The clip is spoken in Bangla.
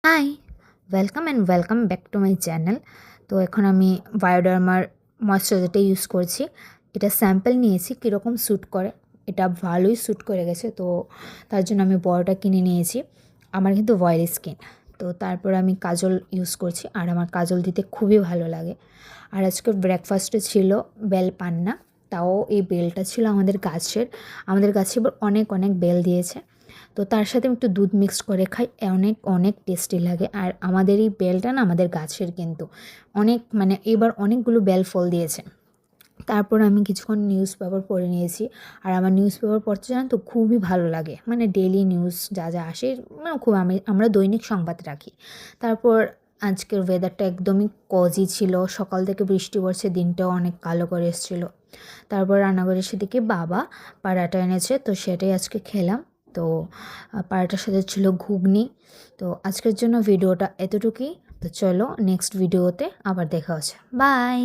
High, welcome back to my channel. তো এখন আমি বায়োডার্মার ময়েশ্চারাইজারটা ইউজ করছি। এটা স্যাম্পল নিয়েছি কীরকম শ্যুট করে। এটা ভালোই শ্যুট করে গেছে, তো তার জন্য আমি বড়টা কিনে নিয়েছি। আমার কিন্তু অয়েলি স্কিন, তো তারপর আমি কাজল ইউজ করছি, আর আমার কাজল দিতে খুবই ভালো লাগে। আর আজকে ব্রেকফাস্টে ছিল বেল পান্না, তাও এই বেলটা ছিল আমাদের গাছে এবার অনেক অনেক বেল দিয়েছে। তো তার সাথে আমি একটু দুধ মিক্সড করে খাই, অনেক অনেক টেস্টি লাগে। আর আমাদের এই বেলটা না আমাদের গাছের, কিন্তু অনেক এবার অনেকগুলো বেল ফল দিয়েছে। তারপর আমি কিছুক্ষণ নিউজ পেপার পড়ে নিয়েছি। আর আমার নিউজ পেপার পড়তে জানেন তো খুবই ভালো লাগে, ডেইলি নিউজ যা যা আসে আমরা দৈনিক সংবাদ রাখি। তারপর আজকের ওয়েদারটা একদমই কজি ছিল, সকাল থেকে বৃষ্টি পড়ছে, দিনটাও অনেক কালো করে এসেছিলো। তারপর রান্নাঘরে সেদিকে বাবা পাড়াটা এনেছে, তো সেটাই আজকে খেলাম। তো পাড়াটার সাথে ছিল ঘুগনি। তো আজকের জন্য ভিডিওটা এতটুকুই। তো চলো নেক্সট ভিডিওতে আবার দেখা হচ্ছে। বাই।